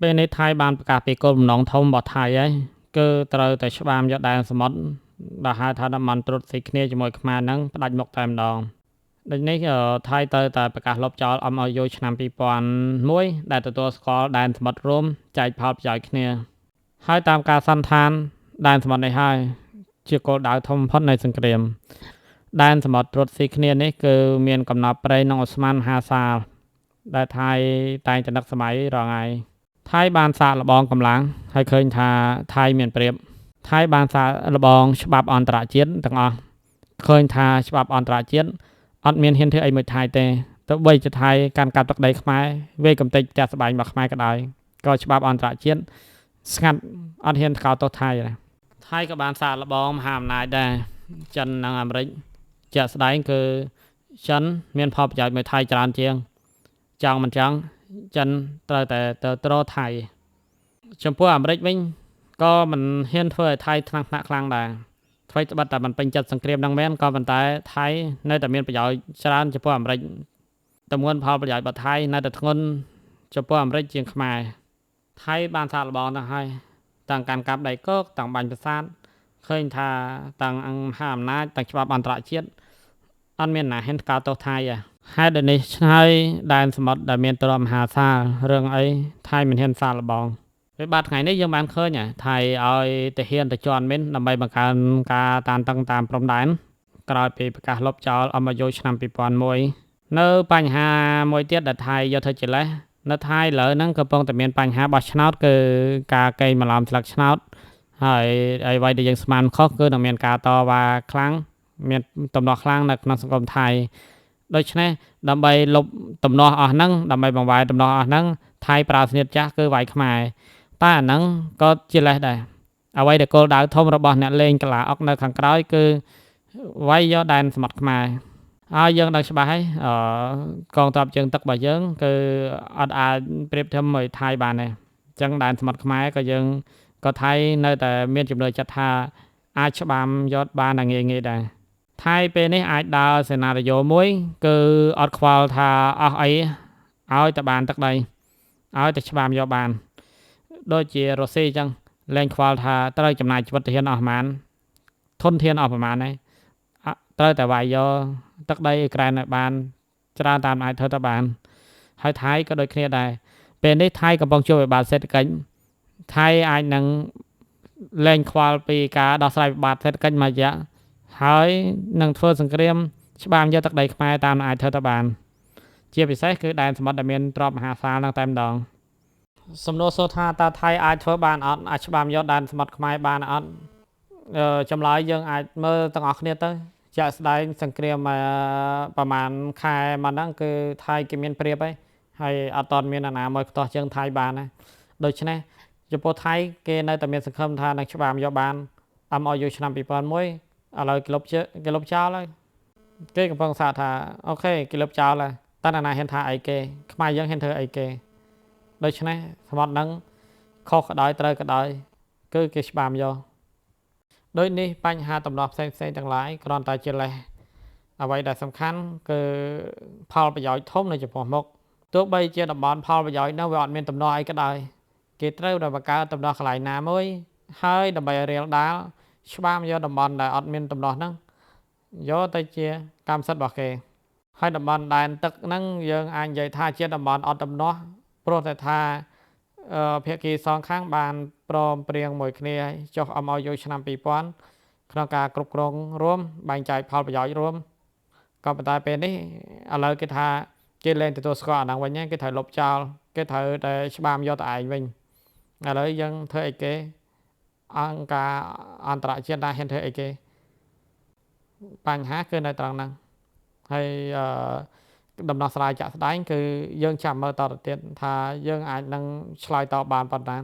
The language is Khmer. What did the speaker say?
ពេលនេះថៃបានប្រកាសពីគោលបំណងធំរបស់ថៃហើយគឺត្រូវតែច្បាមយកដែនសមុទ្រដែលហៅថាតំបន់ត្រួតស៊ីគ្នាជាមួយខ្មែរហ្នឹងផ្ដាច់មុខតែម្ដងដូចនេះថៃត្រូវតែប្រកាសលុបចោល MOU ឆ្នាំ2001ដែលទទួលស្គាល់ដែនសមុទ្ររួមចែកផលប្រយោជន៍គ្នាហើយតាមការសន្និដ្ឋានដែនសមុទ្រនេះហើយជាគោលដៅធំបំផុតនៃសង្គ្រាមដែនសមុទ្រត្រួតស៊ីគ្នានេះគឺមានកំណត់ព្រៃនិងអូស្មန်មហាសាលដែលថៃតែងតែនឹកសម័យរងថ្ងៃថៃបានសាកល្បងកម្លាំងហើយឃើញថាថៃមានប្រៀបថៃបានសាកល្បងច្បាប់អន្តរជាតិទាំងអស់ឃើញថាច្បាប់អន្តរជាតិអត់មានហ៊ានធ្វើអីមួយថៃទេទោះបីជាថៃកាន់កាប់ទឹកដីខ្មែរវេកំទេចផ្ទះសម្បែងរបស់ខ្មែរក៏ដោយក៏ច្បាប់អន្តរជាតិស្ងាត់អត់ហ៊ានថ្កោលទោសថៃដែរថៃក៏បានសាកល្បងមហាអំណាចដែរចិននិងអាមេរិកជាក់ស្ដែងគឺចិនមានផលប្រយោជន៍មួយថៃច្រើនជាងចង់មិនចង់ចិនត្រូវតែទៅទ្រថៃចំពោះអាមេរិកវិញក៏មិនហ៊ានធ្វើឲ្យថៃថ្នាក់ខ្លាំងដែរថ្មីត្បិតតែมันពេញចិត្តសង្គ្រាមនឹងមែនក៏ប៉ុន្តែថៃនៅតែមានប្រយោជន៍ច្រើនចំពោះអាមេរិកទម្ងន់ផលប្រយោជន៍របស់ថៃនៅតែធ្ងន់ចំពោះអាមេរិកជាងខ្មែរថៃបានសាកល្បងទៅហើយទាំងកាន់កាប់ដៃគោកទាំងបាញ់ប្រាសាទឃើញថាទាំងមហាអំណាចទាំងច្បាប់អន្តរជាតិអត់មានណាហ៊ានថ្កោលទោសថៃហេតុនេះហើយដែនសមុទ្រដែលមានទ្រព្យមហាសាលរឿងអីថៃមិនហ៊ានសាកល្បងពេលបាត់ថ្ងៃនេះយើងបានឃើញថៃឲ្យទាហានទៅជន់មីនដើម្បីបង្កើនការតានតឹងតាមព្រំដែនក្រោយពីប្រកាសលុបចោល MOU ឆ្នាំ2001នៅបញ្ហាមួយទៀតដែលថៃយកធ្វើជាលេសនៅថៃឥឡូវហ្នឹងកំពុងតែមានបញ្ហាបោះឆ្នោតគឺការកេងបន្លំស្លឹកឆ្នោតហើយអ្វីដែលយើងស្មានខុសគឺនឹងមានការតវ៉ាខ្លាំងមានទំនាស់ខ្លាំងនៅក្នុងសង្គមថៃដូច្នេះដើម្បីលុបទំនាស់អស់ហ្នឹងដើម្បីបង្វែរទំនាស់អស់ហ្នឹងថៃប្រើស្នៀតចាស់គឺវាយខ្មែរតែអាហ្នឹងក៏ជាលេសដែរអ្វីដែលគោលដៅធំរបស់អ្នកលេងកលាអុកនៅខាងក្រោយគឺវាយយកដែនសមុទ្រខ្មែរហើយយើងដឹងច្បាស់ហើយកងទ័ពជើងទឹករបស់យើងគឺអត់អាចប្រៀបធៀបមួយថៃបានទេអញ្ចឹងដែនសមុទ្រខ្មែរក៏យើងក៏ថៃនៅតែមានជំនឿចិត្តថាអាចច្បាមយកបានងាយៗដែរថៃពេលនេះអាចដើរសេណារីយ៉ូមួយគឺអត់ខ្វល់ថាអស់អីឲ្យតែបានទឹកដីឲ្យតែច្បាមយកបានដូចជារុស្ស៊ីអញ្ចឹងលែងខ្វល់ថាត្រូវចំណាយជីវិតទាហានអស់ប្រមាណធនធានអស់ប្រមាណហើយត្រូវតែវាយយកទឹកដីអ៊ុក្រែនឲ្យបានច្រើនតាមអាចធ្វើទៅបានហើយថៃក៏ដូចគ្នាដែរពេលនេះថៃកំពុងជួបវិបត្តិសេដ្ឋកិច្ចថៃអាចនឹងលែងខ្វល់ពីការដោះស្រាយវិបត្តិសេដ្ឋកិច្ចមួយរយៈហើយនឹងធ្វើសង្គ្រាមច្បាមយកទឹកដីខ្មែរតាមអាចធ្វើទៅបានជាពិសេសគឺដែនសមុទ្រដែលមានទ្រព្យមហាសាលនឹងតែម្ដងសំណួរសួរថាតើថៃអាចធ្វើបានអត់អាចច្បាមយកដែនសមុទ្រខ្មែរបានអត់ចម្លើយយើងអាចមើលទាំងអស់គ្នាទៅជាក់ស្ដែងសង្គ្រាមប្រហែលខែមកហ្នឹងគឺថៃគេមានប្រៀបហើយអត់តមានអាណាមួយខ្ទាស់ជើងថៃបានណាដូច្នេះចំពោះថៃគេនៅតែមានសង្ឃឹមថានឹងច្បាមយកបាន MOU ឆ្នាំ2001ឥឡូវគេលុបចោលហើយគេកំពុងសាកថាអូខេគេលុបចោលហើយតើអាណាហ៊ានថាអីគេខ្មែរយើងហ៊ានធ្វើអីគេដូច្នេះសមុទ្រហ្នឹងខុសក៏ដោយត្រូវក៏ដោយគឺគេច្បាមយកដូចនេះបញ្ហាទំនាស់ផ្សេងទាំងឡាយគ្រាន់តែជាលេសអ្វីដែលសំខាន់គឺផលប្រយោជន៍ធំនៅចំពោះមុខទោះបីជាតំបន់ផលប្រយោជន៍នោះវាអត់មានទំនាស់អីក៏ដោយគេត្រូវតែបង្កើតទំនាស់កន្លែងណាមួយហើយដើម្បីឲ្យរៀលដាលច្បាមយកតំបន់ដែលអត់មានទំនាស់ហ្នឹងយកទៅជាកម្មសិទ្ធិរបស់គេហើយតំបន់ដែនទឹកហ្នឹងយើងអាចនិយាយថាជាតំបន់អត់ទំនាស់ព្រោះតែថាភាគីសងខាងបានព្រមព្រៀងមួយគ្នាចុះ MOU ឆ្នាំ2000ក្នុងការគ្រប់គ្រងរួមបែងចែកផលប្រយោជន៍រួមក៏ប៉ុន្តែពេលនេះឥឡូវគេថាគេលែងទទួលស្គាល់អាហ្នឹងវិញគេត្រូវលុបចោលគេត្រូវតែច្បាមយកទៅឯងវិញឥឡូវយើងធ្វើអីគេអង្គការអន្តរជាតិណាហ៊ានធ្វើអីគេបញ្ហាគឺនៅត្រង់ហ្នឹងហើយដំណោះស្រាយចាក់ស្ដែងគឺយើងចាំមើលតទៅទៀតថាយើងអាចនឹងឆ្លើយតបបានប៉ុណ្ណា